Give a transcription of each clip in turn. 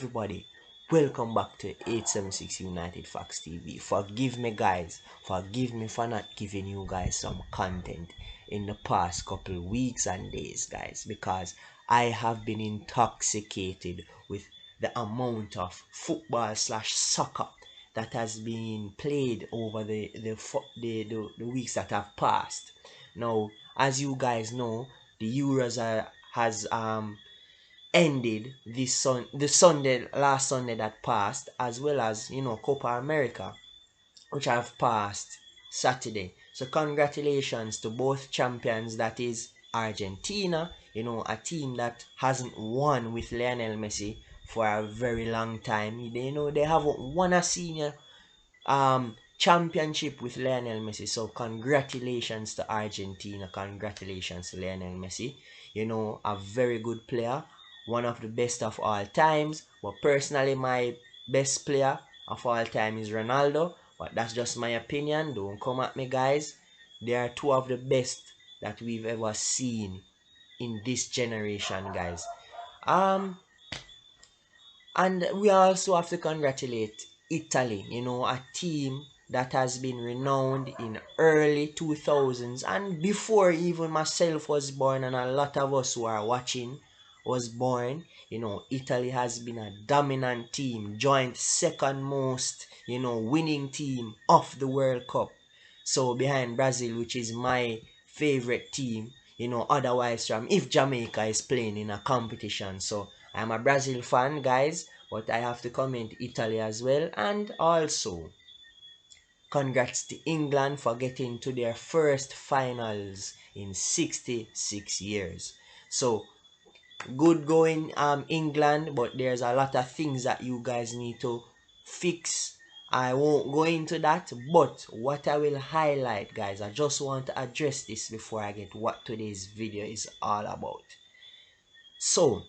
everybody, welcome back to 876 United Facts TV. Forgive me guys, forgive me for not giving you guys some content in the past couple weeks and days guys, because I have been intoxicated with the amount of football slash soccer that has been played over the weeks that have passed. Now, as you guys know, the has ended the Sunday, last Sunday that passed, as well as Copa America, which have passed Saturday. So congratulations to both champions, that is Argentina, a team that hasn't won with Lionel Messi for a very long time. They haven't won a senior championship with Lionel Messi. So congratulations to Argentina, congratulations to Lionel Messi. A very good player, one of the best of all times. But personally, my best player of all time is Ronaldo. But that's just my opinion. Don't come at me, guys. They are two of the best that we've ever seen in this generation, guys. And we also have to congratulate Italy, a team that has been renowned in early 2000s and before even myself was born, and a lot of us who are watching was born. Italy has been a dominant team, joint second most, winning team of the World Cup. So behind Brazil, which is my favorite team, otherwise from if Jamaica is playing in a competition. So I'm a Brazil fan, guys, but I have to comment Italy as well. And also, congrats to England for getting to their first finals in 66 years. So, good going England, but there's a lot of things that you guys need to fix. I won't go into that, but what I will highlight, guys, I just want to address this before I get what today's video is all about. So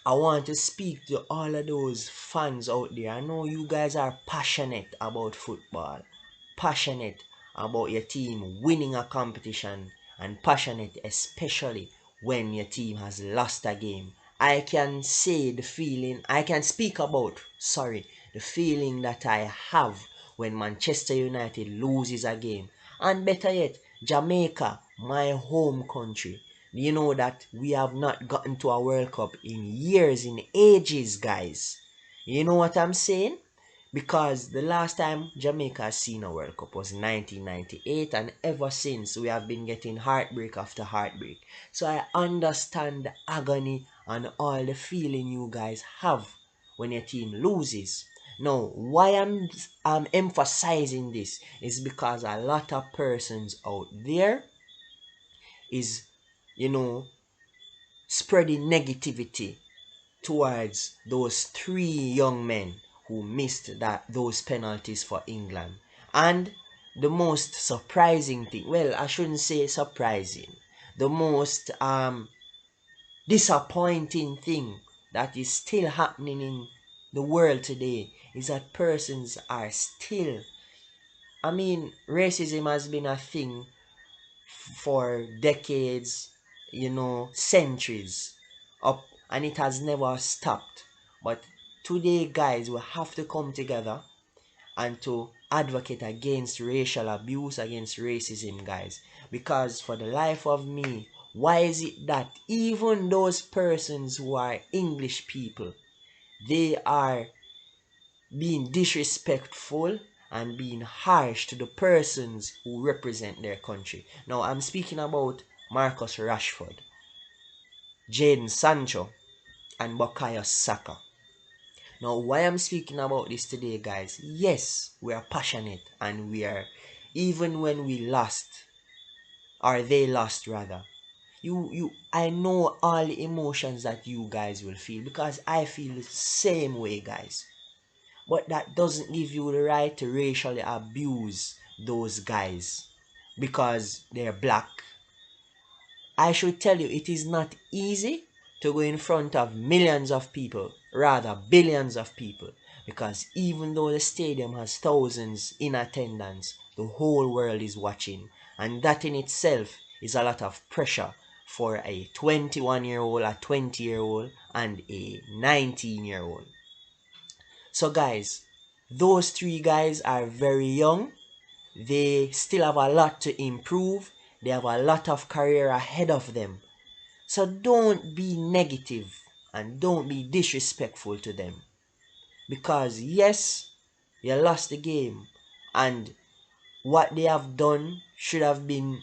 I want to speak to all of those fans out there. I know you guys are passionate about football, passionate about your team winning a competition, and passionate especially when your team has lost a game. I can say the feeling, I can speak about, the feeling that I have when Manchester United loses a game. And better yet, Jamaica, my home country. You know that we have not gotten to a World Cup in years, in ages, guys. You know what I'm saying? Because the last time Jamaica has seen a World Cup was 1998, and ever since we have been getting heartbreak after heartbreak. So I understand the agony and all the feeling you guys have when your team loses. Now, why I'm emphasizing this is because a lot of persons out there is, spreading negativity towards those three young men who missed those penalties for England. And the most surprising thing, well, I shouldn't say surprising, the most disappointing thing that is still happening in the world today is that persons are still, racism has been a thing for decades, centuries up, and it has never stopped. But today, guys, we have to come together and to advocate against racial abuse, against racism, guys. Because for the life of me, why is it that even those persons who are English people, they are being disrespectful and being harsh to the persons who represent their country? Now, I'm speaking about Marcus Rashford, Jadon Sancho, and Bukayo Saka. Now, why I'm speaking about this today, guys, yes, we are passionate, and we are, even when we lost, or they lost rather, I know all the emotions that you guys will feel, because I feel the same way, guys. But that doesn't give you the right to racially abuse those guys because they're black. I should tell you, it is not easy to go in front of millions of people, rather billions of people, because even though the stadium has thousands in attendance, the whole world is watching, and that in itself is a lot of pressure for a 21-year-old, a 20-year-old, and a 19-year-old. So guys, those three guys are very young. They still have a lot to improve. They have a lot of career ahead of them. So don't be negative and don't be disrespectful to them. Because yes, you lost the game and what they have done should have been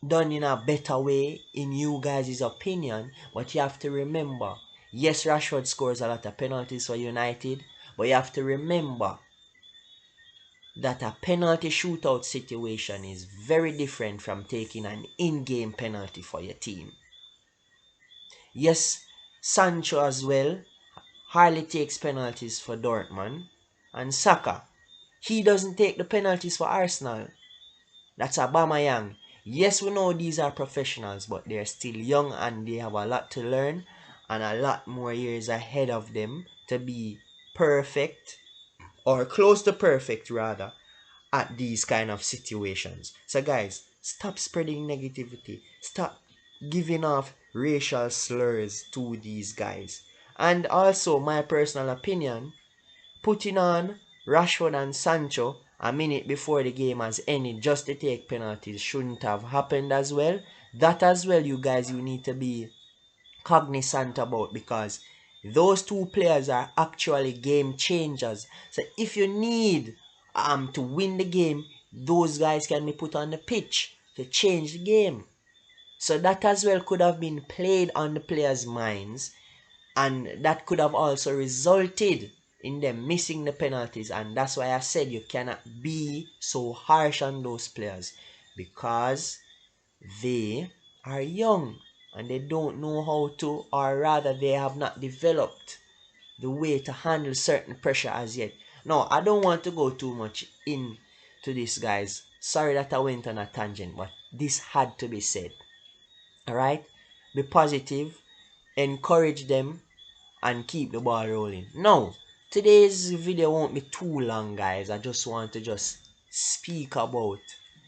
done in a better way in you guys' opinion. But you have to remember, yes, Rashford scores a lot of penalties for United, but you have to remember that a penalty shootout situation is very different from taking an in-game penalty for your team. Yes, Sancho as well hardly takes penalties for Dortmund, and Saka, he doesn't take the penalties for Arsenal. That's Aubameyang. Yes, we know these are professionals, but they're still young and they have a lot to learn and a lot more years ahead of them to be perfect or close to perfect rather at these kind of situations. So guys, stop spreading negativity. Stop giving off racial slurs to these guys. And also, my personal opinion, putting on Rashford and Sancho a minute before the game has ended just to take penalties shouldn't have happened as well. That as well, you guys, you need to be cognizant about, because those two players are actually game changers. So if you need to win the game, those guys can be put on the pitch to change the game. So that as well could have been played on the players' minds, and that could have also resulted in them missing the penalties. And that's why I said you cannot be so harsh on those players, because they are young and they don't know how to, or rather they have not developed the way to handle certain pressure as yet. Now, I don't want to go too much into this, guys. Sorry that I went on a tangent, but this had to be said. Alright? Be positive, encourage them, and keep the ball rolling. Now, today's video won't be too long, guys. I just want to just speak about,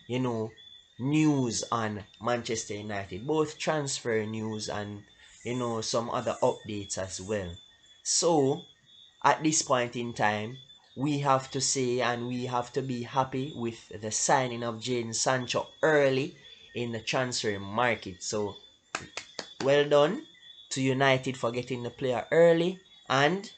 you know, news on Manchester United, both transfer news and, you know, some other updates as well. So at this point in time, we have to say and we have to be happy with the signing of Jadon Sancho early in the transfer market. So well done to United for getting the player early. And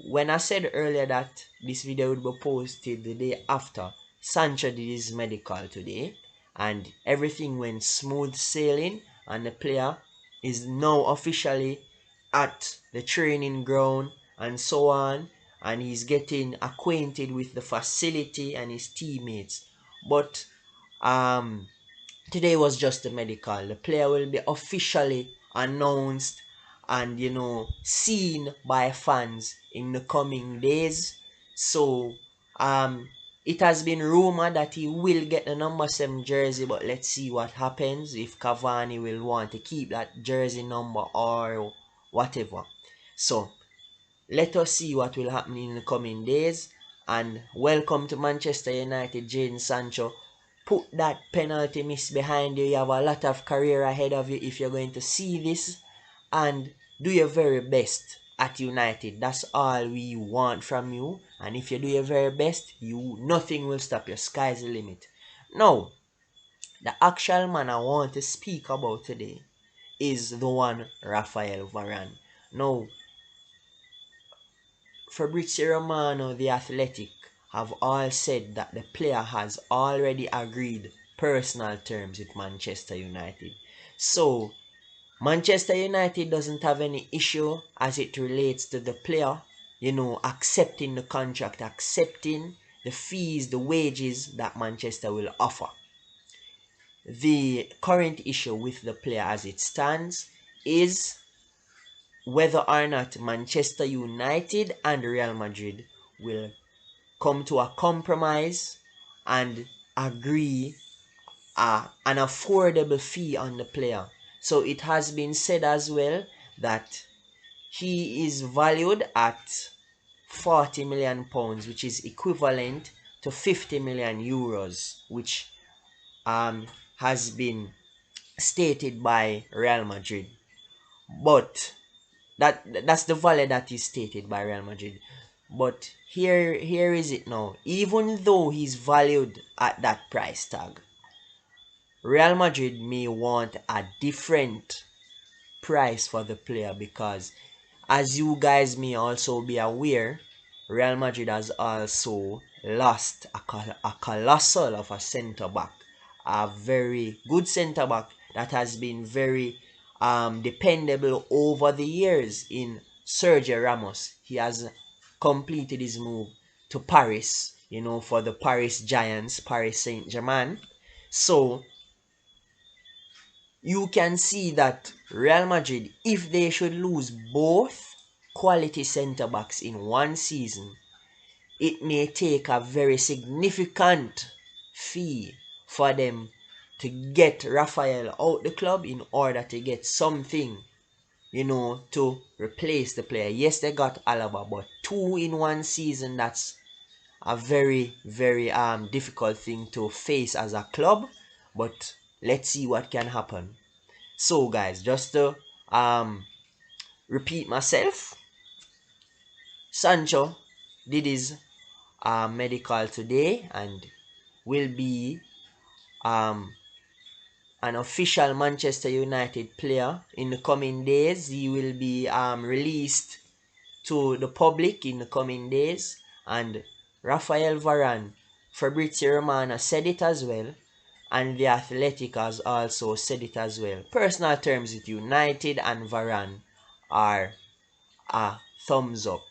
when I said earlier that this video would be posted the day after, Sancho did his medical today and everything went smooth sailing, and the player is now officially at the training ground and so on, and he's getting acquainted with the facility and his teammates. But today was just a medical. The player will be officially announced and, you know, seen by fans in the coming days. So it has been rumored that he will get the number 7 jersey, but let's see what happens, if Cavani will want to keep that jersey number or whatever. So let us see what will happen in the coming days. And welcome to Manchester United, Jadon Sancho. Put that penalty miss behind you. You have a lot of career ahead of you if you're going to see this. And do your very best at United. That's all we want from you. And if you do your very best, nothing will stop you. Sky's the limit. Now, the actual man I want to speak about today is the one Rafael Varane. Now, Fabrizio Romano, the Athletic, have all said that the player has already agreed personal terms with Manchester United. So, Manchester United doesn't have any issue as it relates to the player, you know, accepting the contract, accepting the fees, the wages that Manchester will offer. The current issue with the player as it stands is whether or not Manchester United and Real Madrid will come to a compromise and agree an affordable fee on the player. So it has been said as well that he is valued at 40 million pounds, which is equivalent to 50 million euros, which has been stated by Real Madrid. But that's the value that is stated by Real Madrid. But here is it now. Even though he's valued at that price tag, Real Madrid may want a different price for the player because, as you guys may also be aware, Real Madrid has also lost a colossal of a centre back, a very good centre back that has been very dependable over the years in Sergio Ramos. He has completed his move to Paris, for the Paris Giants, Paris Saint-Germain. So you can see that Real Madrid, if they should lose both quality centre backs in one season, it may take a very significant fee for them to get Rafael out the club in order to get something, to replace the player. Yes, they got Alaba, but two in one season, that's a very, very difficult thing to face as a club. But let's see what can happen. So guys, just to repeat myself, Sancho did his medical today and will be um, an official Manchester United player in the coming days. He will be released to the public in the coming days. And Rafael Varane, Fabrizio Romano said it as well, and the Athletic has also said it as well. Personal terms with United and Varane are a thumbs up.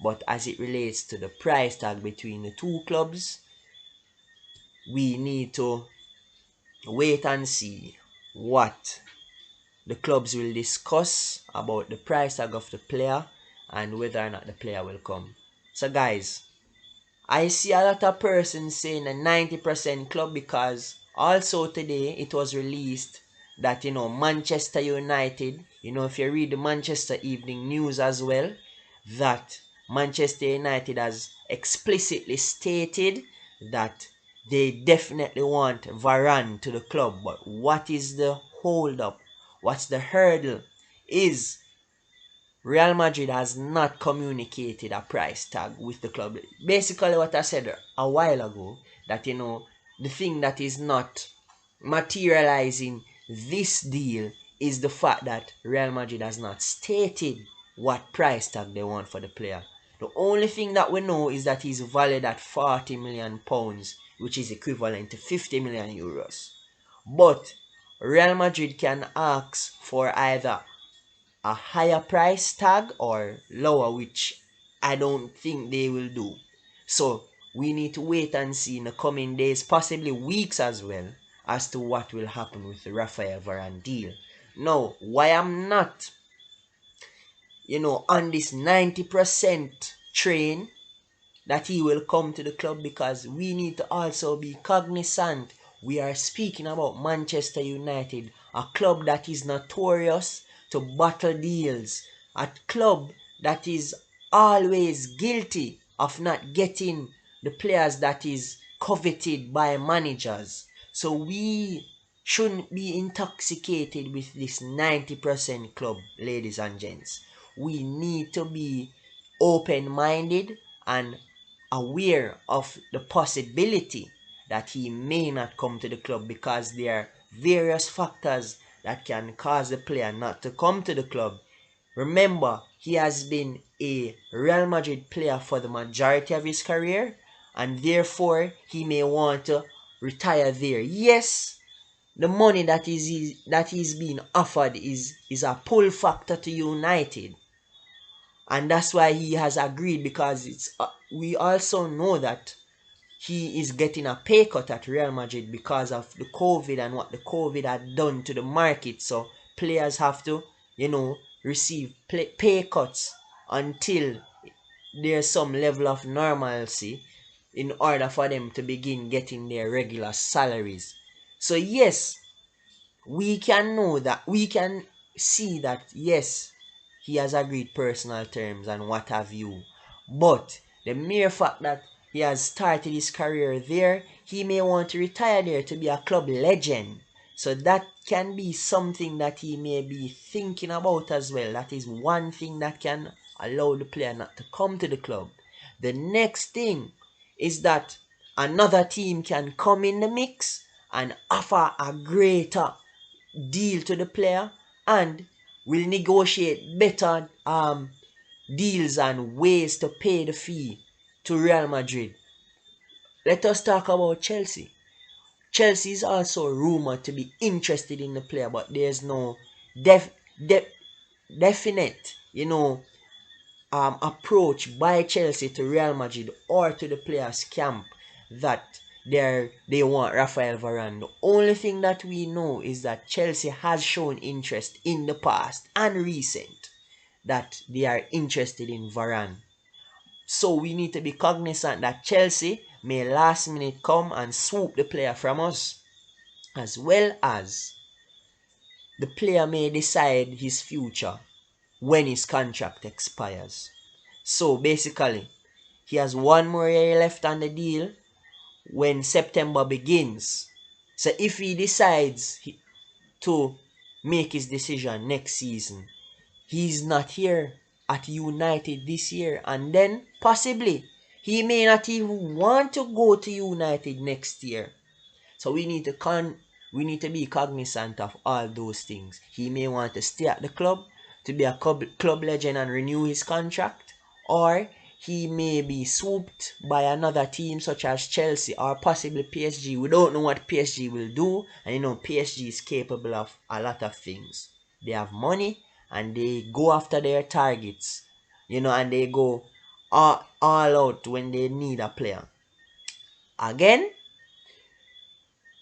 But as it relates to the price tag between the two clubs, we need to wait and see what the clubs will discuss about the price tag of the player and whether or not the player will come. So guys, I see a lot of persons saying a 90% club because also today it was released that, Manchester United, if you read the Manchester Evening News as well, that Manchester United has explicitly stated that they definitely want Varane to the club. But what is the hold up? What's the hurdle? Is Real Madrid has not communicated a price tag with the club. Basically, what I said a while ago, that the thing that is not materializing this deal is the fact that Real Madrid has not stated what price tag they want for the player. The only thing that we know is that he's valued at 40 million pounds, which is equivalent to 50 million euros. But Real Madrid can ask for either a higher price tag or lower, which I don't think they will do. So we need to wait and see in the coming days, possibly weeks as well, as to what will happen with the Rafael Varane deal. Now, why I'm not, on this 90% train that he will come to the club, because we need to also be cognizant. We are speaking about Manchester United, a club that is notorious to bottle deals, a club that is always guilty of not getting the players that is coveted by managers. So we shouldn't be intoxicated with this 90% club, ladies and gents. We need to be open-minded and aware of the possibility that he may not come to the club, because there are various factors that can cause the player not to come to the club. Remember, he has been a Real Madrid player for the majority of his career, and therefore he may want to retire there. Yes, the money that is being offered is a pull factor to United, and that's why he has agreed, because we also know that he is getting a pay cut at Real Madrid because of the COVID and what the COVID had done to the market. So players have to, receive pay cuts until there's some level of normalcy in order for them to begin getting their regular salaries. So yes, we can know that, we can see that, yes, he has agreed personal terms and what have you. But the mere fact that he has started his career there, he may want to retire there to be a club legend. So that can be something that he may be thinking about as well. That is one thing that can allow the player not to come to the club. The next thing is that another team can come in the mix and offer a greater deal to the player and will negotiate better deals and ways to pay the fee to Real Madrid. Let us talk about Chelsea. Chelsea is also rumored to be interested in the player, but there's no def, def, definite, approach by Chelsea to Real Madrid or to the players' camp that they want Rafael Varane. The only thing that we know is that Chelsea has shown interest in the past and recent that they are interested in Varane. So we need to be cognizant that Chelsea may last minute come and swoop the player from us, as well as the player may decide his future when his contract expires. So basically, he has one more year left on the deal when September begins. So if he decides to make his decision next season, he's not here at United this year, and then possibly he may not even want to go to United next year. So we need to be cognizant of all those things. He may want to stay at the club to be a club legend and renew his contract, or he may be swooped by another team such as Chelsea or possibly PSG. We don't know what PSG will do, and PSG is capable of a lot of things. They have money and they go after their targets, and they go all out when they need a player. Again,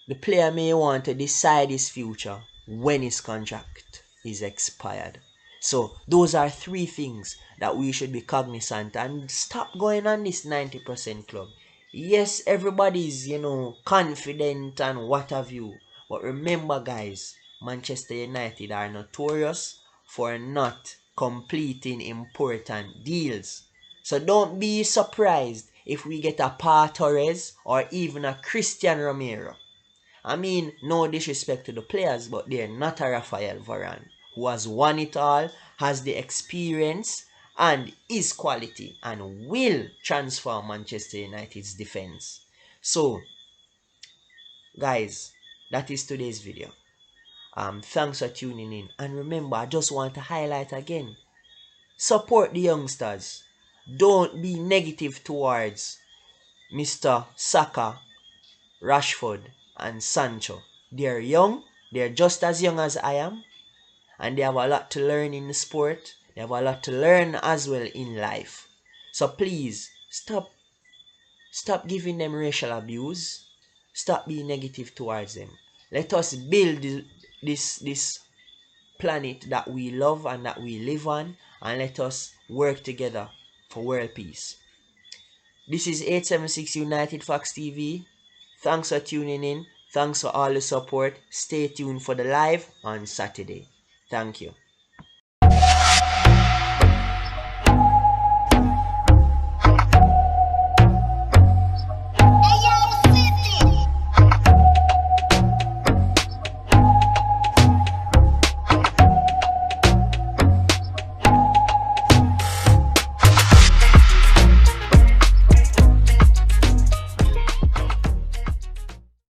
the player may want to decide his future when his contract is expired. So those are three things that we should be cognizant and stop going on this 90% club. Yes, everybody's, confident and what have you. But remember, guys, Manchester United are notorious for not completing important deals. So don't be surprised if we get a Pau Torres or even a Christian Romero. I mean, no disrespect to the players, but they're not a Rafael Varane, who has won it all, has the experience, and is quality, and will transform Manchester United's defense. So, guys, that is today's video. Thanks for tuning in. And remember, I just want to highlight again, support the youngsters. Don't be negative towards Mr. Saka, Rashford, and Sancho. They're young, they're just as young as I am, and they have a lot to learn in the sport. They have a lot to learn as well in life. So please, stop giving them racial abuse. Stop being negative towards them. Let us build this planet that we love and that we live on, and let us work together for world peace. This is 876 United Fox TV. Thanks for tuning in. Thanks for all the support. Stay tuned for the live on Saturday. Thank you.